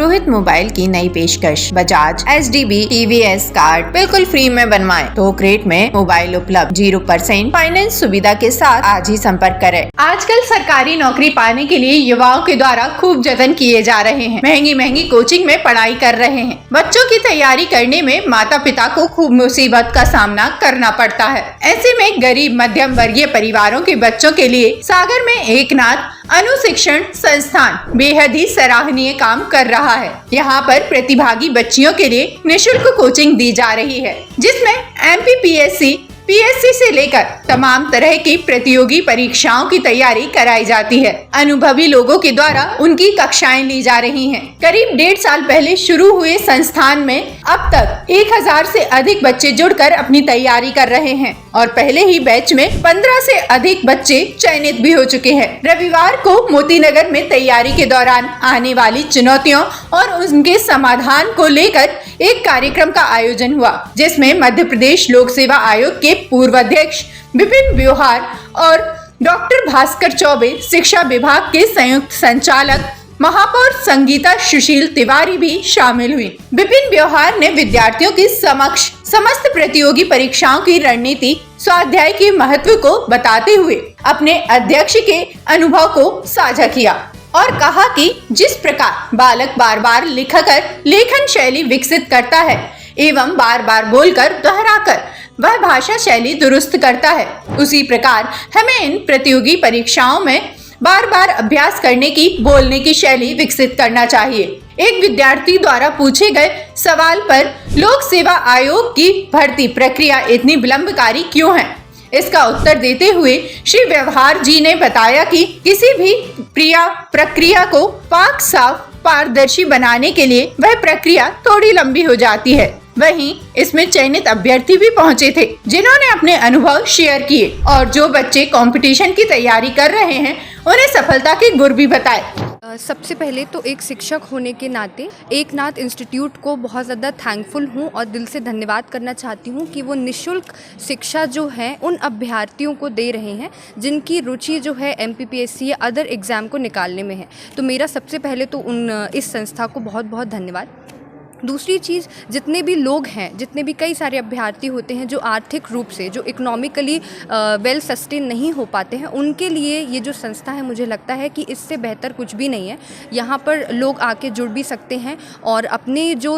Rohit mobile की नई पेशकश। बजाज HDB TVS कार्ड बिल्कुल फ्री में बनवाएं। 2 क्रेट में मोबाइल उपलब्ध। 0% फाइनेंस सुविधा के साथ आज ही संपर्क करें। आजकल सरकारी नौकरी पाने के लिए युवाओं के द्वारा खूब जतन किए जा रहे हैं। महंगी महंगी कोचिंग में पढ़ाई कर रहे हैं। बच्चों की तैयारी करने में माता पिता को खूब मुसीबत का सामना करना पड़ता है। ऐसे में गरीब मध्यम वर्गीय परिवारों के बच्चों के लिए सागर में एकनाथ अनुशिक्षण संस्थान बेहद ही सराहनीय काम कर रहा है। यहाँ पर प्रतिभागी बच्चियों के लिए निशुल्क कोचिंग दी जा रही है, जिसमें MPPSC PSC से लेकर तमाम तरह की प्रतियोगी परीक्षाओं की तैयारी कराई जाती है। अनुभवी लोगों के द्वारा उनकी कक्षाएं ली जा रही हैं। करीब 1.5 साल पहले शुरू हुए संस्थान में अब तक 1000 से अधिक बच्चे जुड़कर अपनी तैयारी कर रहे हैं और पहले ही बैच में 15 से अधिक बच्चे चयनित भी हो चुके हैं। रविवार को मोतीनगर में तैयारी के दौरान आने वाली चुनौतियों और उनके समाधान को लेकर एक कार्यक्रम का आयोजन हुआ, जिसमें मध्य प्रदेश लोक सेवा आयोग के पूर्व अध्यक्ष विपिन ब्योहार और डॉक्टर भास्कर चौबे, शिक्षा विभाग के संयुक्त संचालक महापौर संगीता सुशील तिवारी भी शामिल हुई। विपिन ब्योहार ने विद्यार्थियों के समक्ष समस्त प्रतियोगी परीक्षाओं की रणनीति, स्वाध्याय के महत्व को बताते हुए अपने अध्यक्ष के अनुभव को साझा किया और कहा कि जिस प्रकार बालक बार बार लिखकर लेखन शैली विकसित करता है एवं बार बार बोलकर दोहराकर वह भाषा शैली दुरुस्त करता है, उसी प्रकार हमें इन प्रतियोगी परीक्षाओं में बार बार अभ्यास करने की बोलने की शैली विकसित करना चाहिए। एक विद्यार्थी द्वारा पूछे गए सवाल पर लोक सेवा आयोग की भर्ती प्रक्रिया इतनी विलंबकारी क्यों है, इसका उत्तर देते हुए श्री व्यवहार जी ने बताया कि किसी भी प्रक्रिया को पाक साफ पारदर्शी बनाने के लिए वह प्रक्रिया थोड़ी लंबी हो जाती है। वहीं इसमें चयनित अभ्यर्थी भी पहुंचे थे, जिन्होंने अपने अनुभव शेयर किए और जो बच्चे कंपटीशन की तैयारी कर रहे हैं उन्हें सफलता के गुर भी बताए। सबसे पहले तो एक शिक्षक होने के नाते एकनाथ इंस्टीट्यूट को बहुत ज़्यादा थैंकफुल हूँ और दिल से धन्यवाद करना चाहती हूँ कि वो निःशुल्क शिक्षा जो है उन अभ्यर्थियों को दे रहे हैं जिनकी रुचि जो है MPPSC या अदर एग्ज़ाम को निकालने में है। तो मेरा सबसे पहले तो इस संस्था को बहुत बहुत धन्यवाद। दूसरी चीज़, जितने भी लोग हैं, जितने भी कई सारे अभ्यर्थी होते हैं जो आर्थिक रूप से, जो इकोनॉमिकली वेल सस्टेन नहीं हो पाते हैं, उनके लिए ये जो संस्था है मुझे लगता है कि इससे बेहतर कुछ भी नहीं है। यहाँ पर लोग आके जुड़ भी सकते हैं और अपने जो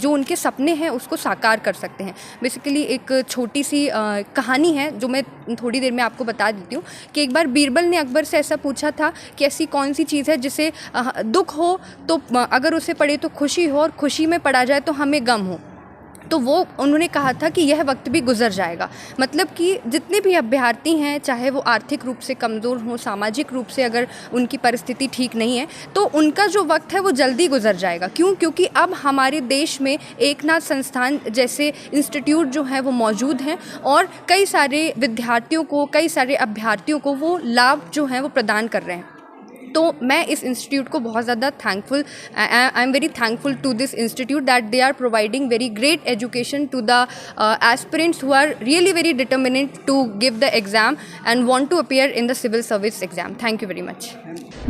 उनके सपने हैं उसको साकार कर सकते हैं। बेसिकली एक छोटी सी कहानी है जो मैं थोड़ी देर में आपको बता देती हूँ कि एक बार बीरबल ने अकबर से ऐसा पूछा था कि ऐसी कौन सी चीज़ है जिसे दुख हो तो अगर उसे पड़े तो खुशी हो और खुशी में पड़ा जाए तो हमें गम हो। तो वो उन्होंने कहा था कि यह वक्त भी गुजर जाएगा। मतलब कि जितने भी अभ्यर्थी हैं, चाहे वो आर्थिक रूप से कमज़ोर हों, सामाजिक रूप से अगर उनकी परिस्थिति ठीक नहीं है, तो उनका जो वक्त है वो जल्दी गुजर जाएगा। क्यों? क्योंकि अब हमारे देश में एकनाथ संस्थान जैसे इंस्टीट्यूट जो है वो मौजूद हैं और कई सारे विद्यार्थियों को, कई सारे अभ्यर्थियों को वो लाभ जो है वो प्रदान कर रहे हैं। तो मैं इस इंस्टीट्यूट को बहुत ज़्यादा thankful, I am very thankful to this institute that they are providing very great education to the aspirants who are really very determinant to give the exam and want to appear in the civil service exam. Thank you very much.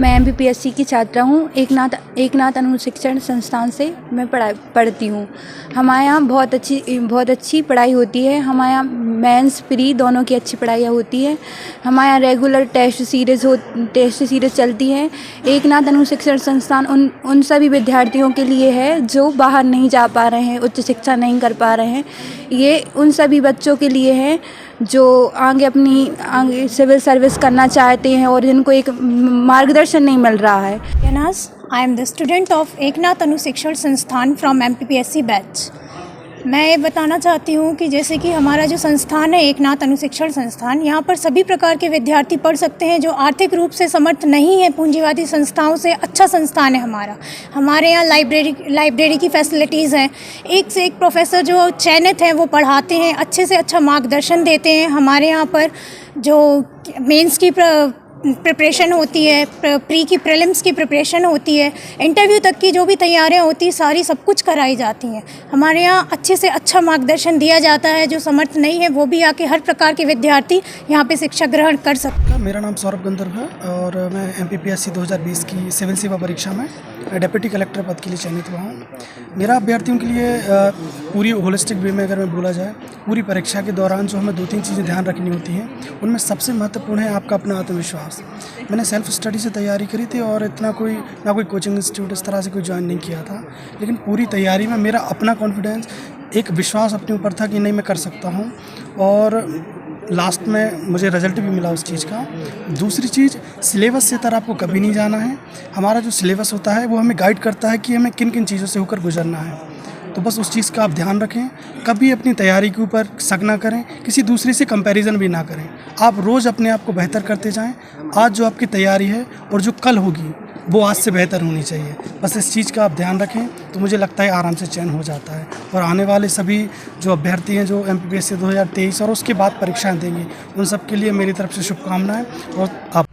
मैं MPPSC की छात्रा हूँ। एकनाथ अनुशिक्षण संस्थान से मैं पढ़ती हूँ। हमारे यहाँ बहुत अच्छी पढ़ाई होती है। हमारे यहाँ मेंस प्री दोनों की अच्छी पढ़ाइयाँ होती है। हमारे यहाँ रेगुलर टेस्ट सीरीज़ चलती है। एकनाथ अनुशिक्षण संस्थान उन सभी विद्यार्थियों के लिए है जो बाहर नहीं जा पा रहे हैं, उच्च शिक्षा नहीं कर पा रहे हैं। ये उन सभी बच्चों के लिए है जो आगे सिविल सर्विस करना चाहते हैं और जिनको एक मार्गदर्शन नहीं मिल रहा है। I am the student of Eknath अनुशिक्षण संस्थान from MPPSC बैच। मैं ये बताना चाहती हूँ कि जैसे कि हमारा जो संस्थान है एकनाथ अनुशिक्षण संस्थान, यहाँ पर सभी प्रकार के विद्यार्थी पढ़ सकते हैं जो आर्थिक रूप से समर्थ नहीं है। पूंजीवादी संस्थाओं से अच्छा संस्थान है हमारा। हमारे यहाँ लाइब्रेरी की फैसिलिटीज़ हैं। एक से एक प्रोफेसर जो चयनित हैं वो पढ़ाते हैं, अच्छे से अच्छा मार्गदर्शन देते हैं। हमारे यहाँ पर जो मेंस की प्रिपरेशन होती है, प्री की प्रीलिम्स की प्रिपरेशन होती है, इंटरव्यू तक की जो भी तैयारियां होती हैं सारी सब कुछ कराई जाती हैं। हमारे यहाँ अच्छे से अच्छा मार्गदर्शन दिया जाता है। जो समर्थ नहीं है वो भी आके हर प्रकार के विद्यार्थी यहाँ पे शिक्षा ग्रहण कर सकते हैं। मेरा नाम सौरभ गंधर्व है और मैं MPPSC 2020 की सिविल सेवा परीक्षा में डिप्टी कलेक्टर पद के लिए चयनित हुआ हूँ। मेरा अभ्यर्थियों के लिए पूरी होलिस्टिक वे में अगर मैं बोला जाए, पूरी परीक्षा के दौरान जो हमें 2-3 चीज़ें ध्यान रखनी होती हैं, उनमें सबसे महत्वपूर्ण है आपका अपना आत्मविश्वास। मैंने सेल्फ स्टडी से तैयारी करी थी और इतना ना कोई कोचिंग इंस्टीट्यूट इस तरह से कोई ज्वाइन नहीं किया था, लेकिन पूरी तैयारी में मेरा अपना कॉन्फिडेंस, एक विश्वास अपने ऊपर था कि नहीं मैं कर सकता हूँ, और लास्ट में मुझे रिजल्ट भी मिला उस चीज़ का। दूसरी चीज़, सिलेबस से तरह आपको कभी नहीं जाना है। हमारा जो सिलेबस होता है वो हमें गाइड करता है कि हमें किन किन चीज़ों से होकर गुजरना है, तो बस उस चीज़ का आप ध्यान रखें। कभी अपनी तैयारी के ऊपर शक ना करें, किसी दूसरे से कंपैरिजन भी ना करें। आप रोज़ अपने आप को बेहतर करते जाएं। आज जो आपकी तैयारी है और जो कल होगी वो आज से बेहतर होनी चाहिए। बस इस चीज़ का आप ध्यान रखें तो मुझे लगता है आराम से चयन हो जाता है। और आने वाले सभी जो अभ्यर्थी हैं जो MPPSC 2023 और उसके बाद परीक्षाएं देंगे, उन सब के लिए मेरी तरफ से शुभकामनाएं। और आप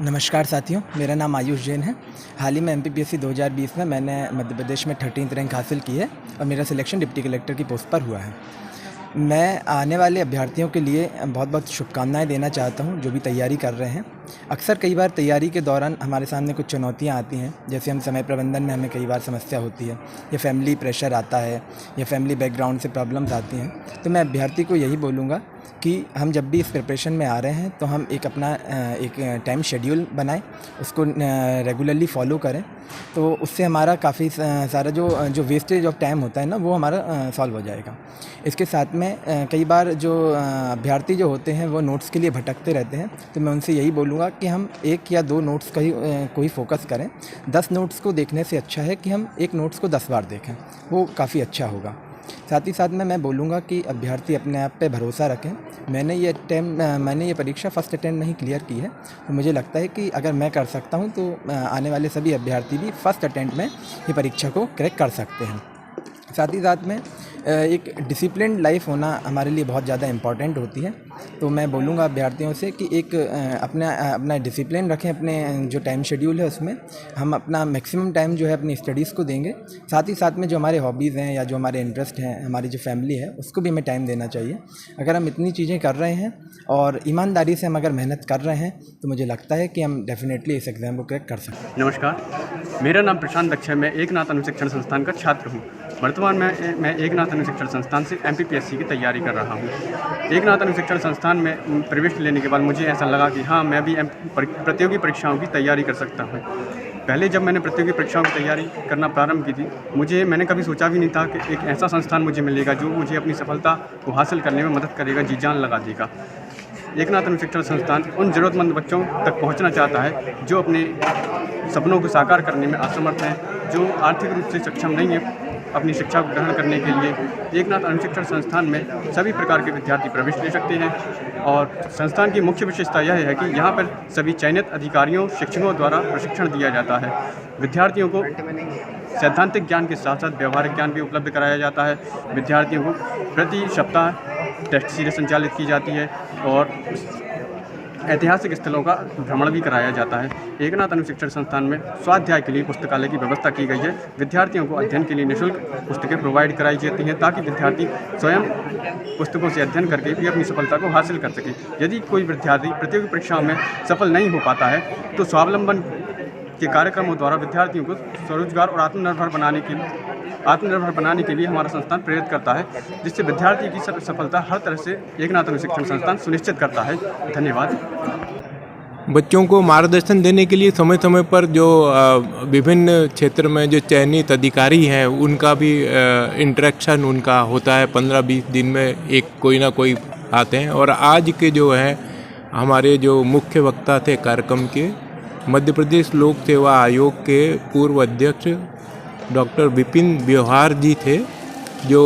नमस्कार साथियों, मेरा नाम आयुष जैन है। हाल ही में MPPSC 2020 में मैंने मध्य प्रदेश में 13th रैंक हासिल की है और मेरा सिलेक्शन डिप्टी कलेक्टर की पोस्ट पर हुआ है। मैं आने वाले अभ्यर्थियों के लिए बहुत बहुत शुभकामनाएं देना चाहता हूं जो भी तैयारी कर रहे हैं। अक्सर कई बार तैयारी के दौरान हमारे सामने कुछ चुनौतियां आती हैं, जैसे हम समय प्रबंधन में हमें कई बार समस्या होती है, या फैमिली प्रेशर आता है, या फैमिली बैकग्राउंड से प्रॉब्लम्स आती हैं। तो मैं अभ्यर्थी को यही बोलूँगा कि हम जब भी इस प्रिपरेशन में आ रहे हैं तो हम एक अपना एक टाइम शेड्यूल बनाएं, उसको रेगुलरली फॉलो करें, तो उससे हमारा काफ़ी सारा जो वेस्टेज ऑफ टाइम होता है ना, वो हमारा सॉल्व हो जाएगा। इसके साथ में कई बार जो अभ्यर्थी जो होते हैं वो नोट्स के लिए भटकते रहते हैं, तो मैं उनसे यही बोलूँगा कि हम 1 या 2 नोट्स का ही फोकस करें। 10 नोट्स को देखने से अच्छा है कि हम एक नोट्स को 10 बार देखें, वो काफ़ी अच्छा होगा। साथ ही साथ में मैं बोलूँगा कि अभ्यर्थी अपने आप पे भरोसा रखें। मैंने ये परीक्षा फर्स्ट अटेम्प्ट में ही क्लियर की है, तो मुझे लगता है कि अगर मैं कर सकता हूँ तो आने वाले सभी अभ्यर्थी भी फर्स्ट अटेम्प्ट में ये परीक्षा को क्रैक कर सकते हैं। साथ ही साथ में एक डिसिप्लिन्ड लाइफ होना हमारे लिए बहुत ज़्यादा इम्पॉर्टेंट होती है, तो मैं बोलूँगा अभ्यर्थियों से कि एक अपना डिसिप्लिन रखें। अपने जो टाइम शेड्यूल है उसमें हम अपना मैक्सिमम टाइम जो है अपनी स्टडीज़ को देंगे। साथ ही साथ में जो हमारे हॉबीज़ हैं या जो हमारे इंटरेस्ट हैं, हमारी जो फैमिली है, उसको भी हमें टाइम देना चाहिए। अगर हम इतनी चीज़ें कर रहे हैं और ईमानदारी से हम अगर मेहनत कर रहे हैं तो मुझे लगता है कि हम डेफिनेटली इस एग्ज़ाम को क्रैक कर सकते हैं। नमस्कार, मेरा नाम प्रशांत दक्ष है। मैं एकनाथ अनुशिक्षण संस्थान का छात्र हूँ। वर्तमान में मैं एकनाथ अनुशिक्षण संस्थान से MPPSC की तैयारी कर रहा हूँ। एकनाथ अनुशिक्षण संस्थान में प्रवेश लेने के बाद मुझे ऐसा लगा कि हाँ, मैं भी प्रतियोगी परीक्षाओं की तैयारी कर सकता हूँ। पहले जब मैंने प्रतियोगी परीक्षाओं की तैयारी करना प्रारंभ की थी, मैंने कभी सोचा भी नहीं था कि एक ऐसा संस्थान मुझे मिलेगा जो मुझे अपनी सफलता को हासिल करने में मदद करेगा, जी जान लगा देगा। एकनाथ अनुशिक्षण संस्थान उन ज़रूरतमंद बच्चों तक पहुंचना चाहता है जो अपने सपनों को साकार करने में असमर्थ हैं, जो आर्थिक रूप से सक्षम नहीं है अपनी शिक्षा को ग्रहण करने के लिए। एकनाथ अनुशिक्षण संस्थान में सभी प्रकार के विद्यार्थी प्रवेश ले सकते हैं और संस्थान की मुख्य विशेषता यह है कि यहाँ पर सभी चयनित अधिकारियों, शिक्षकों द्वारा प्रशिक्षण दिया जाता है। विद्यार्थियों को सैद्धांतिक ज्ञान के साथ साथ व्यवहारिक ज्ञान भी उपलब्ध कराया जाता है। विद्यार्थियों को प्रति सप्ताह टेस्ट सीरीज संचालित की जाती है और ऐतिहासिक स्थलों का भ्रमण भी कराया जाता है। एकनाथ अनुशिक्षण संस्थान में स्वाध्याय के लिए पुस्तकालय की व्यवस्था की गई है। विद्यार्थियों को अध्ययन के लिए निःशुल्क पुस्तकें प्रोवाइड कराई जाती हैं ताकि विद्यार्थी स्वयं पुस्तकों से अध्ययन करके भी अपनी सफलता को हासिल कर सके। यदि कोई विद्यार्थी प्रतियोगी परीक्षाओं में सफल नहीं हो पाता है तो स्वावलंबन के कार्यक्रमों द्वारा विद्यार्थियों को स्वरोजगार और आत्मनिर्भर बनाने के लिए हमारा संस्थान प्रेरित करता है, जिससे विद्यार्थी की सफलता हर तरह से एकनाथ अनुशिक्षण संस्थान सुनिश्चित करता है। धन्यवाद। बच्चों को मार्गदर्शन देने के लिए समय समय पर जो विभिन्न क्षेत्र में जो चयनित अधिकारी हैं उनका भी इंटरेक्शन उनका होता है। 15-20 दिन में एक कोई ना कोई आते हैं। और आज के जो है हमारे जो मुख्य वक्ता थे कार्यक्रम के, मध्य प्रदेश लोक सेवा आयोग के पूर्व अध्यक्ष डॉक्टर विपिन व्यवहार जी थे, जो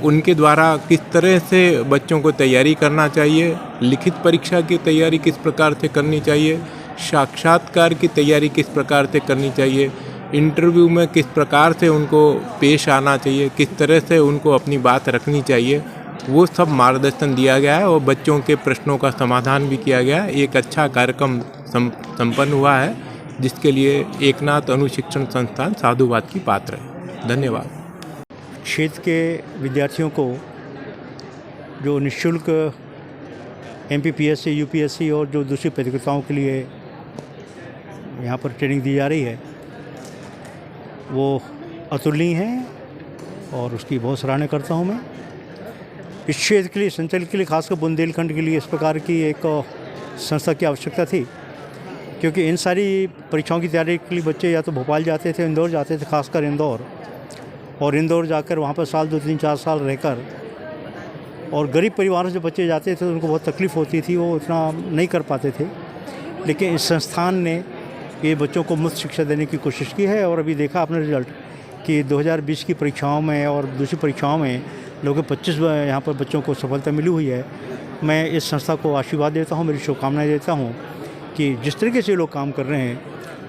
उनके द्वारा किस तरह से बच्चों को तैयारी करना चाहिए, लिखित परीक्षा की तैयारी किस प्रकार से करनी चाहिए, साक्षात्कार की तैयारी किस प्रकार से करनी चाहिए, इंटरव्यू में किस प्रकार से उनको पेश आना चाहिए, किस तरह से उनको अपनी बात रखनी चाहिए, वो सब मार्गदर्शन दिया गया है और बच्चों के प्रश्नों का समाधान भी किया गया है। एक अच्छा कार्यक्रम संपन्न हुआ है, जिसके लिए एकनाथ अनुशिक्षण संस्थान साधुवाद की पात्र है। धन्यवाद। क्षेत्र के विद्यार्थियों को जो निःशुल्क MPPSC, UPSC और जो दूसरी प्रतियोगिताओं के लिए यहाँ पर ट्रेनिंग दी जा रही है, वो अतुलनीय है और उसकी बहुत सराहना करता हूँ मैं। इस क्षेत्र के लिए, संचल के लिए, खासकर बुंदेलखंड के लिए इस प्रकार की एक संस्था की आवश्यकता थी, क्योंकि इन सारी परीक्षाओं की तैयारी के लिए बच्चे या तो भोपाल जाते थे, इंदौर जाते थे, खासकर इंदौर, और इंदौर जाकर वहाँ पर साल 2, 3, 4 साल रहकर, और गरीब परिवारों से बच्चे जाते थे, उनको बहुत तकलीफ़ होती थी, वो इतना नहीं कर पाते थे। लेकिन इस संस्थान ने ये बच्चों को मुफ्त शिक्षा देने की कोशिश की है, और अभी देखा आपने रिजल्ट कि 2020 की परीक्षाओं में और दूसरी परीक्षाओं में लगभग 25 यहाँ पर बच्चों को सफलता मिली हुई है। मैं इस संस्था को आशीर्वाद देता हूँ, मेरी शुभकामनाएं देता हूँ कि जिस तरीके से लोग काम कर रहे हैं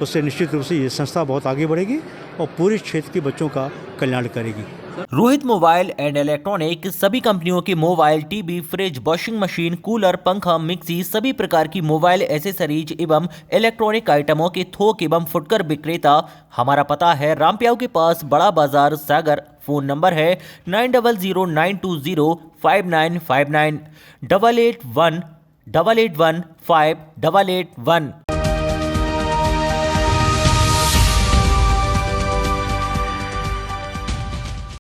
उससे निश्चित रूप से ये संस्था बहुत आगे बढ़ेगी और पूरे क्षेत्र के बच्चों का कल्याण करेगी। रोहित मोबाइल एंड इलेक्ट्रॉनिक सभी कंपनियों के mobile, TV, fridge, washing machine, cooler, पंखा, मिक्सी, सभी प्रकार की मोबाइल एसेसरीज एवं इलेक्ट्रॉनिक आइटमों के थोक एवं फुटकर विक्रेता। हमारा पता है रामप्याऊ के पास, बड़ा बाजार, सागर। फोन नंबर है 9009205959 881 881 5881।